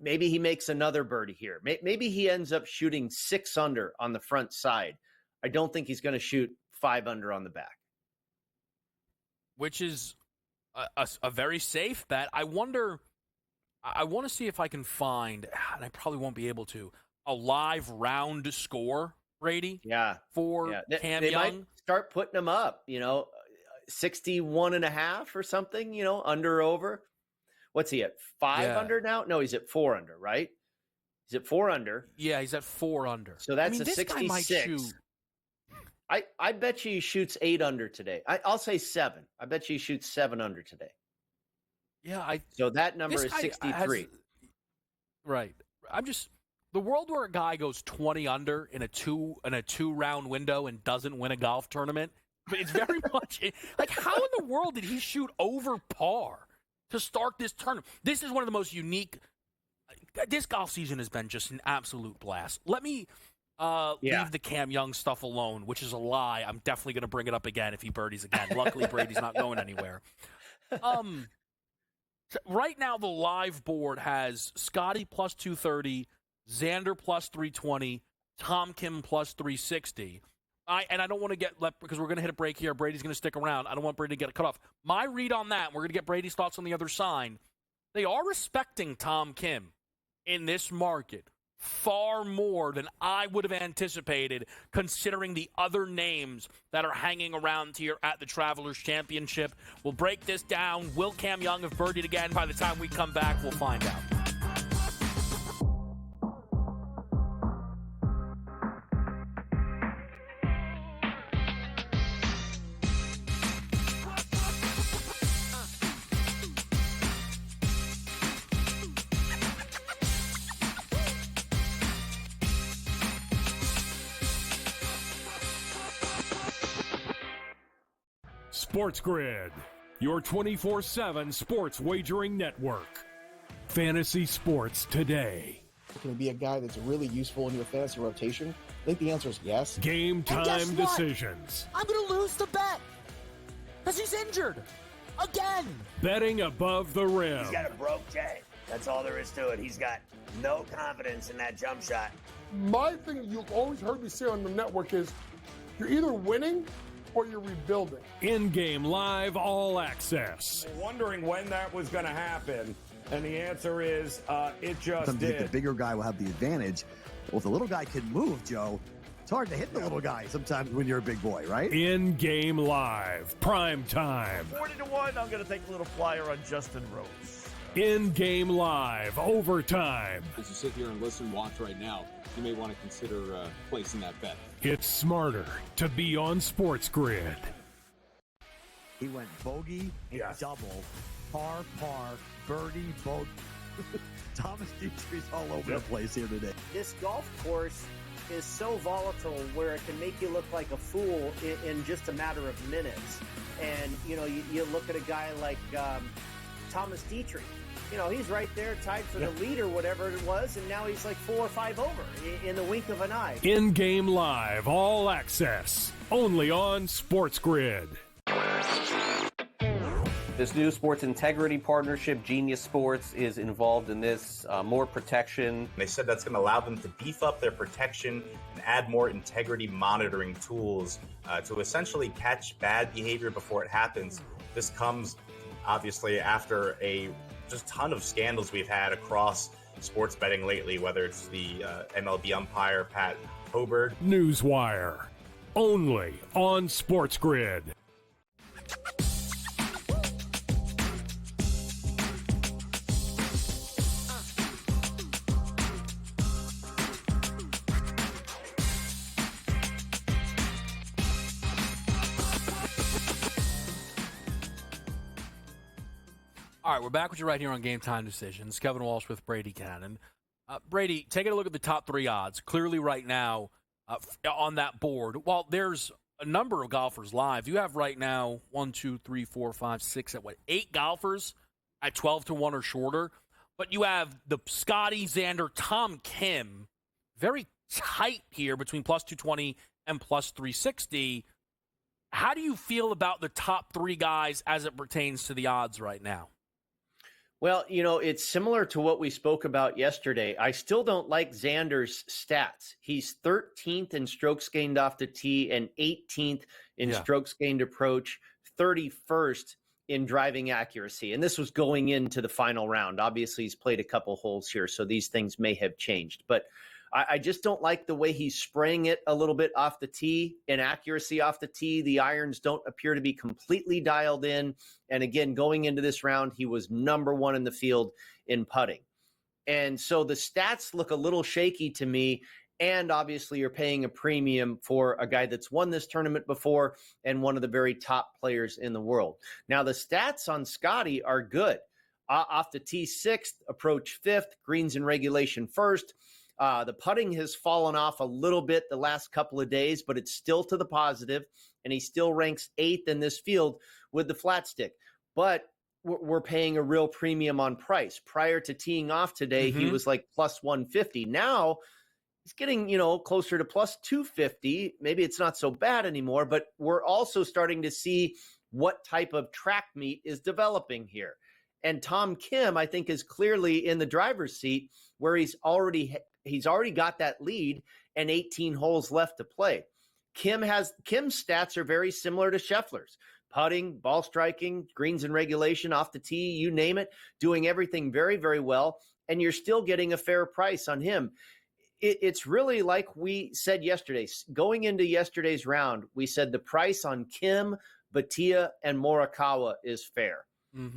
maybe he makes another birdie here. Maybe he ends up shooting 6 under on the front side. I don't think he's going to shoot 5 under on the back. Which is a very safe bet. I want to see if I can find, and I probably won't be able to, a live round score, Brady. For Cam they Young. Might start putting them up, 61.5 or something, under or over. What's he at? 5 under now? No, he's at 4 under, right? He's at 4 under. Yeah, he's at 4 under. So that's this 66. guy might shoot. I bet you he shoots 8 under today. I'll say 7. I bet you he shoots 7 under today. Yeah, so that number is 63. Right. The world where a guy goes 20 under in a 2-round window and doesn't win a golf tournament, but it's very much like, how in the world did he shoot over par to start this tournament? This is one of the most unique. This golf season has been just an absolute blast. Let me leave the Cam Young stuff alone, which is a lie. I'm definitely going to bring it up again if he birdies again. Luckily, Brady's not going anywhere. Right now, the live board has Scotty plus 230, Xander plus 320, Tom Kim plus 360. I don't want to get left because we're going to hit a break here. Brady's going to stick around. I don't want Brady to get cut off. My read on that, we're going to get Brady's thoughts on the other side. They are respecting Tom Kim in this market far more than I would have anticipated, considering the other names that are hanging around here at the Travelers Championship. We'll break this down. Will Cam Young have birdied again? By the time we come back, we'll find out. SportsGrid, your 24/7 sports wagering network. Fantasy sports today. Can he be a guy that's really useful in your fantasy rotation? I think the answer is yes. Game time decisions. I'm going to lose the bet because he's injured again. Betting above the rim. He's got a broke J. That's all there is to it. He's got no confidence in that jump shot. My thing you've always heard me say on the network is you're either winning or you're rebuilding. In-game live all access. Wondering when that was going to happen, and the answer is it just did. The bigger guy will have the advantage. Well, if the little guy can move, Joe, it's hard to hit the little guy sometimes when you're a big boy, right? In-game live, prime time. 40-1, I'm going to take a little flyer on Justin Rose. In-game live, overtime. As you sit here and listen, watch right now, you may want to consider placing that bet. It's smarter to be on SportsGrid. He went bogey, double, par, birdie, bogey. Thomas Dietrich's all over the place here today. This golf course is so volatile where it can make you look like a fool in just a matter of minutes. And, you look at a guy like Thomas Dietrich. He's right there tied for the lead or whatever it was, and now he's like 4 or 5 over in the wink of an eye. In-game live, all access, only on SportsGrid. This new sports integrity partnership, Genius Sports, is involved in this. More protection. They said that's going to allow them to beef up their protection and add more integrity monitoring tools to essentially catch bad behavior before it happens. This comes, obviously, after a just ton of scandals we've had across sports betting lately, whether it's the MLB umpire, Pat Hobert. Newswire, only on SportsGrid. All right, we're back with you right here on Game Time Decisions. Kevin Walsh with Brady Cannon. Brady, taking a look at the top 3 odds. Clearly right now on that board, while there's a number of golfers live, you have right now 1, 2, 3, 4, 5, 6, 8 golfers at 12-1 or shorter. But you have the Scotty, Xander, Tom Kim, very tight here between plus 220 and plus 360. How do you feel about the top 3 guys as it pertains to the odds right now? Well, it's similar to what we spoke about yesterday. I still don't like Xander's stats. He's 13th in strokes gained off the tee and 18th in strokes gained approach, 31st in driving accuracy. And this was going into the final round. Obviously, he's played a couple holes here, so these things may have changed. But I just don't like the way he's spraying it a little bit off the tee. Inaccuracy off the tee. The irons don't appear to be completely dialed in. And again, going into this round, he was number one in the field in putting. And so the stats look a little shaky to me. And obviously, you're paying a premium for a guy that's won this tournament before and one of the very top players in the world. Now, the stats on Scotty are good. Off the tee, 6th, approach 5th, greens in regulation 1st. The putting has fallen off a little bit the last couple of days, but it's still to the positive, and he still ranks 8th in this field with the flat stick. But we're paying a real premium on price. Prior to teeing off today, he was like plus 150. Now he's getting, closer to plus 250. Maybe it's not so bad anymore, but we're also starting to see what type of track meet is developing here. And Tom Kim, I think, is clearly in the driver's seat where he's already got that lead and 18 holes left to play. Kim's stats are very similar to Scheffler's. Putting, ball striking, greens in regulation, off the tee, you name it, doing everything very, very well, and you're still getting a fair price on him. It's really like we said yesterday. Going into yesterday's round, we said the price on Kim, Bhatia, and Morikawa is fair.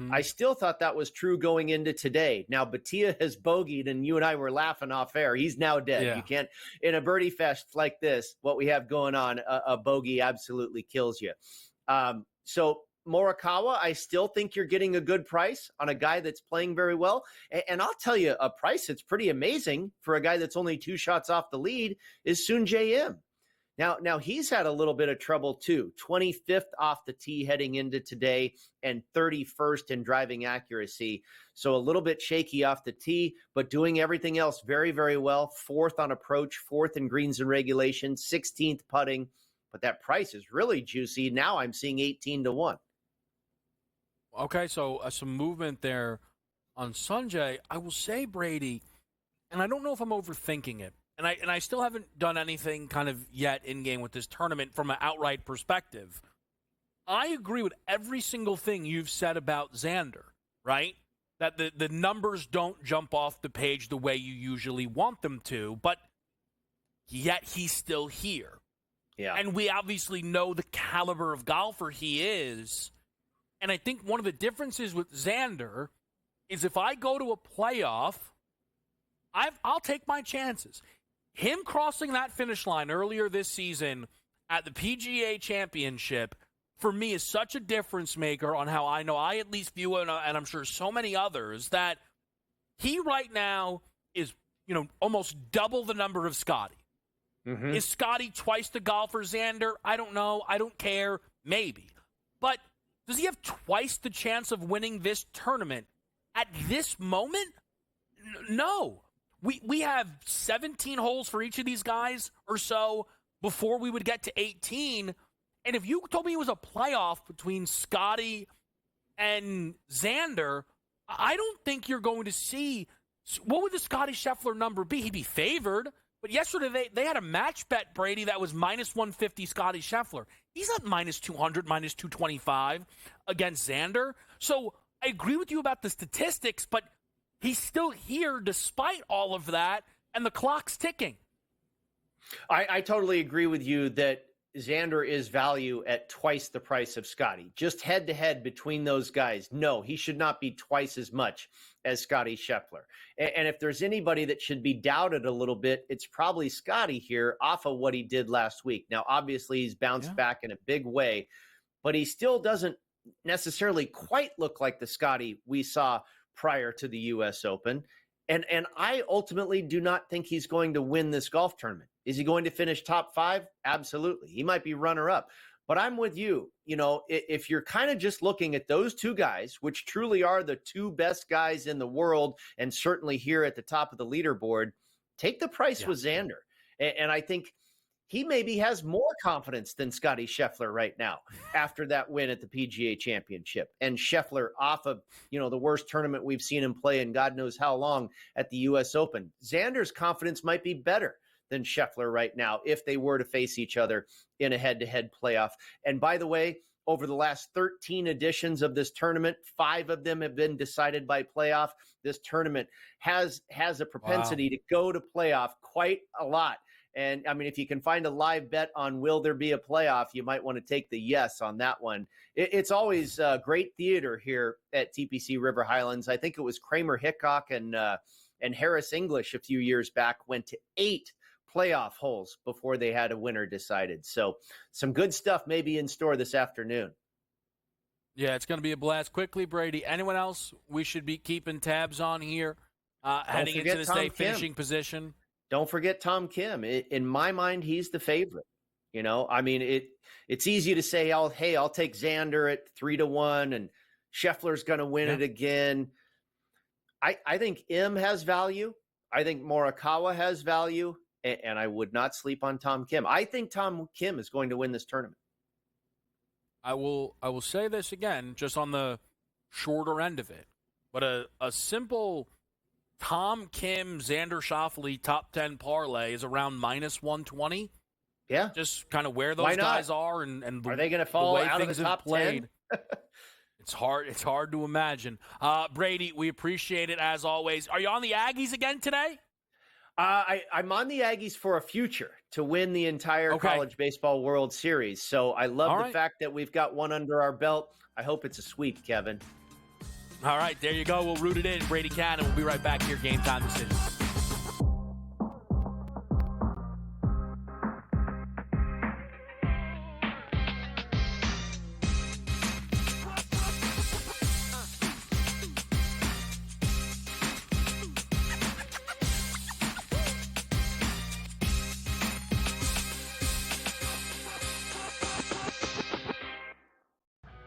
I still thought that was true going into today. Now, Bhatia has bogeyed, and you and I were laughing off air. He's now dead. Yeah. You can't, in a birdie fest like this, what we have going on, a bogey absolutely kills you. So Morikawa, I still think you're getting a good price on a guy that's playing very well. And I'll tell you, a price that's pretty amazing for a guy that's only 2 shots off the lead is Soon J.M. Now he's had a little bit of trouble too. 25th off the tee heading into today and 31st in driving accuracy. So a little bit shaky off the tee, but doing everything else very, very well. 4th on approach, 4th in greens and regulation, 16th putting. But that price is really juicy. Now I'm seeing 18-1. Okay, so some movement there on Sunjay. I will say, Brady, and I don't know if I'm overthinking it, and I still haven't done anything kind of yet in-game with this tournament from an outright perspective. I agree with every single thing you've said about Xander, right? That the numbers don't jump off the page the way you usually want them to, but yet he's still here. Yeah. And we obviously know the caliber of golfer he is. And I think one of the differences with Xander is if I go to a playoff, I'll take my chances. Him crossing that finish line earlier this season at the PGA Championship, for me, is such a difference maker on how I know I at least view it, and I'm sure so many others, that he right now is, almost double the number of Scotty. Mm-hmm. Is Scotty twice the golfer Xander? I don't know. I don't care. Maybe. But does he have twice the chance of winning this tournament at this moment? No. We have 17 holes for each of these guys or so before we would get to 18. And if you told me it was a playoff between Scotty and Xander, I don't think you're going to see – what would the Scotty Scheffler number be? He'd be favored. But yesterday they had a match bet, Brady, that was minus 150 Scotty Scheffler. He's not minus 200, minus 225 against Xander. So I agree with you about the statistics, but he's still here despite all of that, and the clock's ticking. I totally agree with you that Xander is value at twice the price of Scotty. Just head-to-head between those guys, no, he should not be twice as much as Scotty Scheffler. And if there's anybody that should be doubted a little bit, it's probably Scotty here off of what he did last week. Now, obviously, he's bounced back in a big way, but he still doesn't necessarily quite look like the Scotty we saw prior to the U.S. Open. And I ultimately do not think he's going to win this golf tournament. Is he going to finish top 5? Absolutely. He might be runner-up. But I'm with you. If you're kind of just looking at those two guys, which truly are the two best guys in the world and certainly here at the top of the leaderboard, take the price with Xander. And I think he maybe has more confidence than Scotty Scheffler right now after that win at the PGA Championship. And Scheffler off of, the worst tournament we've seen him play in God knows how long at the U.S. Open. Xander's confidence might be better than Scheffler right now if they were to face each other in a head-to-head playoff. And by the way, over the last 13 editions of this tournament, 5 of them have been decided by playoff. This tournament has a propensity to go to playoff quite a lot. And, I mean, if you can find a live bet on will there be a playoff, you might want to take the yes on that one. It's always great theater here at TPC River Highlands. I think it was Kramer Hickok and Harris English a few years back went to 8 playoff holes before they had a winner decided. So some good stuff may be in store this afternoon. Yeah, it's going to be a blast. Quickly, Brady, anyone else we should be keeping tabs on here heading into this day, finishing position? Don't forget Tom Kim. In my mind, he's the favorite. I mean, it's easy to say, I'll take Xander at 3-1 and Scheffler's going to win it again. I think M has value. I think Morikawa has value, and I would not sleep on Tom Kim. I think Tom Kim is going to win this tournament. I will say this again, just on the shorter end of it, but a simple Tom Kim, Xander Schauffele top 10 parlay is around -120. Yeah. Just kind of where those guys are and are they going to fall out of the top 10? It's hard to imagine. Brady, we appreciate it as always. Are you on the Aggies again today? I'm on the Aggies for a future to win the entire College Baseball World Series. So I love the fact that we've got one under our belt. I hope it's a sweep, Kevin. All right, there you go. We'll root it in. Brady Cannon. We'll be right back here. Game Time Decisions.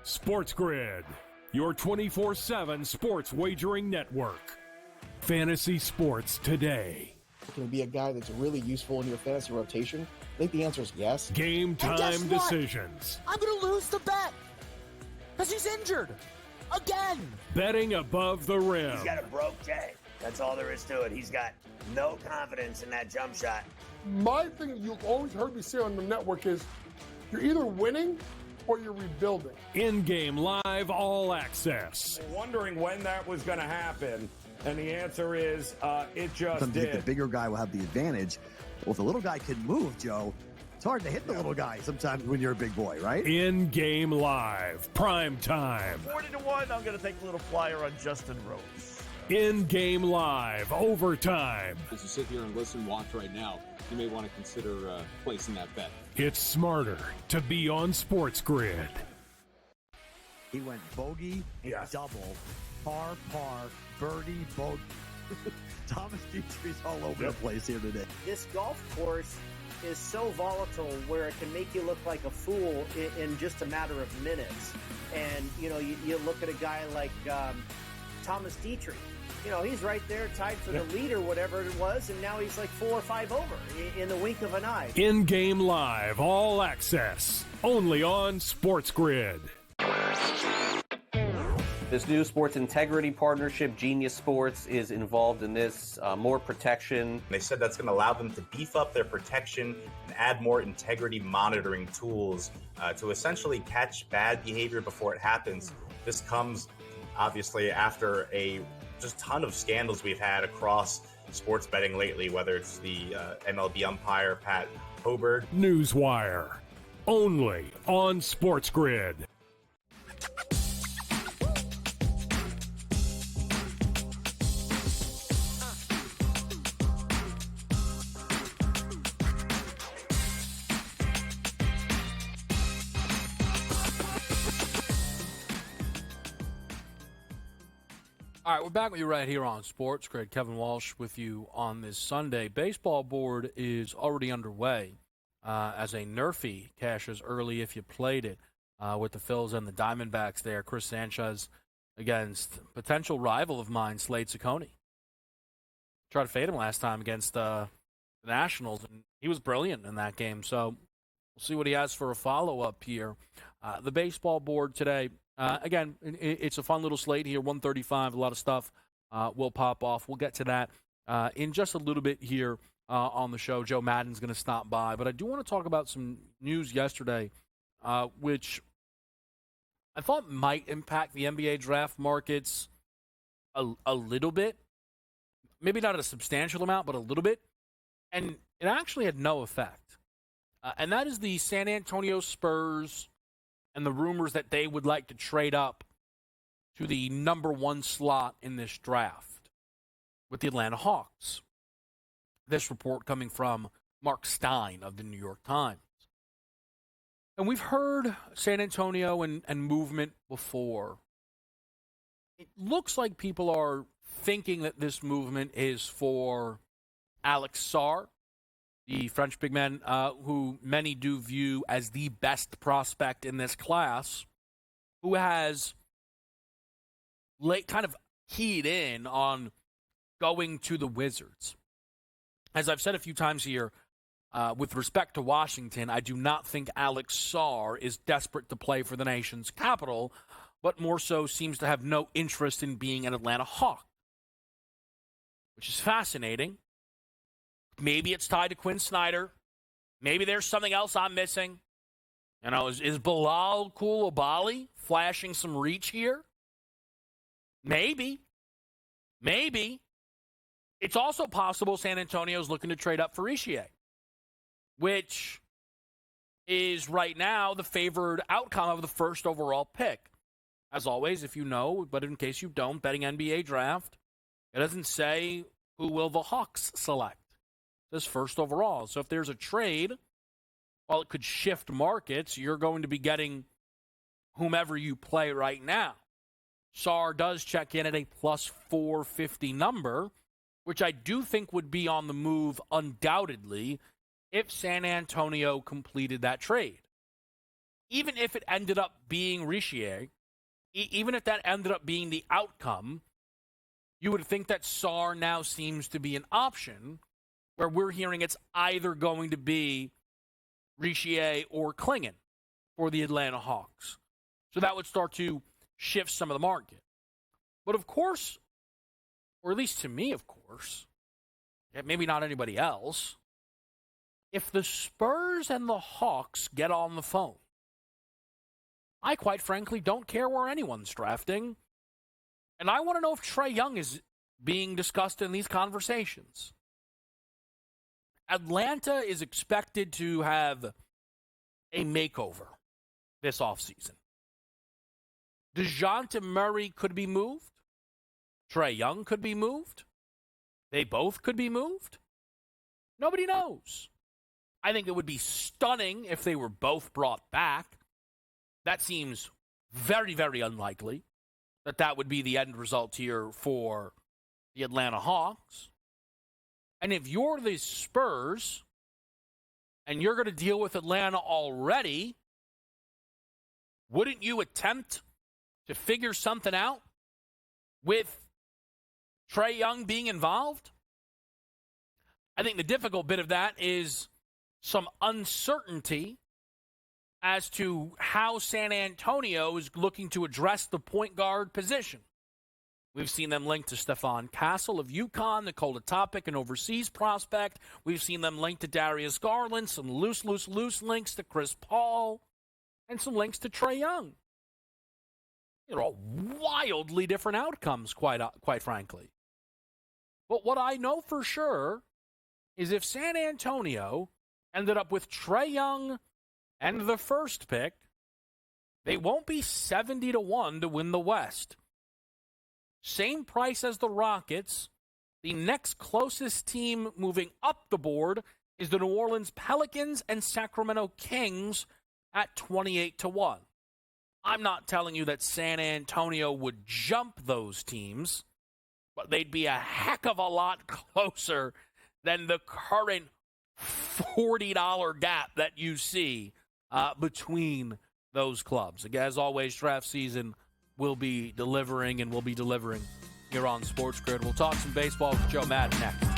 SportsGrid, your 24/7 sports wagering network. Fantasy sports today. Can he be a guy that's really useful in your fantasy rotation? I think the answer is yes. Game time decisions. I'm going to lose the bet because he's injured again. Betting above the rim. He's got a broke J. That's all there is to it. He's got no confidence in that jump shot. My thing you've always heard me say on the network is you're either winning or you're rebuilding. In-game live all access. Wondering when that was going to happen, and the answer is it just did. The bigger guy will have the advantage. Well, if the little guy can move, Joe, it's hard to hit the little guy sometimes when you're a big boy, right? In-game live, prime time. 40-1, I'm going to take a little flyer on Justin Rose. In-game live, overtime. As you sit here and listen, watch right now, you may want to consider placing that bet. It's smarter to be on SportsGrid. He went bogey, double, par, birdie, bogey. Thomas Dietrich's all over the place here today. This golf course is so volatile where it can make you look like a fool in just a matter of minutes. And, you look at a guy like Thomas Dietrich. He's right there tied for the lead or whatever it was, and now he's like 4 or 5 over in the wink of an eye. In-game live, all access, only on SportsGrid. This new sports integrity partnership, Genius Sports, is involved in this. More protection. They said that's going to allow them to beef up their protection and add more integrity monitoring tools to essentially catch bad behavior before it happens. This comes, obviously, after a just ton of scandals we've had across sports betting lately, whether it's the MLB umpire, Pat Hobert. Newswire, only on SportsGrid. All right, we're back with you right here on SportsGrid. Kevin Walsh with you on this Sunday. Baseball board is already underway as a Nerfy cashes early if you played it with the Phils and the Diamondbacks there. Chris Sanchez against potential rival of mine, Slade Ciccone. Tried to fade him last time against the Nationals, and he was brilliant in that game. So we'll see what he has for a follow-up here. The baseball board today, again, it's a fun little slate here, 135, a lot of stuff will pop off. We'll get to that in just a little bit here on the show. Joe Madden's going to stop by. But I do want to talk about some news yesterday, which I thought might impact the NBA draft markets a little bit. Maybe not a substantial amount, but a little bit. And it actually had no effect. And that is the San Antonio Spurs and the rumors that they would like to trade up to the number 1 slot in this draft with the Atlanta Hawks. This report coming from Mark Stein of the New York Times. And we've heard San Antonio and movement before. It looks like people are thinking that this movement is for Alex Sarr, the French big man, who many do view as the best prospect in this class, who has kind of keyed in on going to the Wizards. As I've said a few times here, with respect to Washington, I do not think Alex Sarr is desperate to play for the nation's capital, but more so seems to have no interest in being an Atlanta Hawk, which is fascinating. Maybe it's tied to Quinn Snyder. Maybe there's something else I'm missing. You know, is Bilal Coulibaly flashing some reach here? Maybe. It's also possible San Antonio's looking to trade up for Ishier, which is right now the favored outcome of the first overall pick. As always, if you know, but in case you don't, betting NBA draft, it doesn't say who will the Hawks select. This first overall. So if there's a trade, while it could shift markets, you're going to be getting whomever you play right now. Sarr does check in at a plus 450 number, which I do think would be on the move undoubtedly if San Antonio completed that trade. Even if it ended up being Richier, even if that ended up being the outcome, you would think that Sarr now seems to be an option, where we're hearing it's either going to be Richier or Klingon for the Atlanta Hawks. So that would start to shift some of the market. But of course, or at least to me, of course, maybe not anybody else, if the Spurs and the Hawks get on the phone, I quite frankly don't care where anyone's drafting. And I want to know if Trae Young is being discussed in these conversations. Atlanta is expected to have a makeover this offseason. DeJounte Murray could be moved. Trae Young could be moved. They both could be moved. Nobody knows. I think it would be stunning if they were both brought back. That seems very, very unlikely that would be the end result here for the Atlanta Hawks. And if you're the Spurs and you're going to deal with Atlanta already, wouldn't you attempt to figure something out with Trae Young being involved? I think the difficult bit of that is some uncertainty as to how San Antonio is looking to address the point guard position. We've seen them linked to Stephon Castle of UConn, Nikola Topic, an overseas prospect. We've seen them linked to Darius Garland, some loose links to Chris Paul, and some links to Trae Young. They're all wildly different outcomes, quite frankly. But what I know for sure is if San Antonio ended up with Trae Young and the first pick, they won't be 70-1 to win the West. Same price as the Rockets. The next closest team moving up the board is the New Orleans Pelicans and Sacramento Kings at 28-1. I'm not telling you that San Antonio would jump those teams, but they'd be a heck of a lot closer than the current $40 gap that you see between those clubs. Again, as always, draft season will be delivering, and we'll be delivering here on SportsGrid. We'll talk some baseball with Joe Madden next.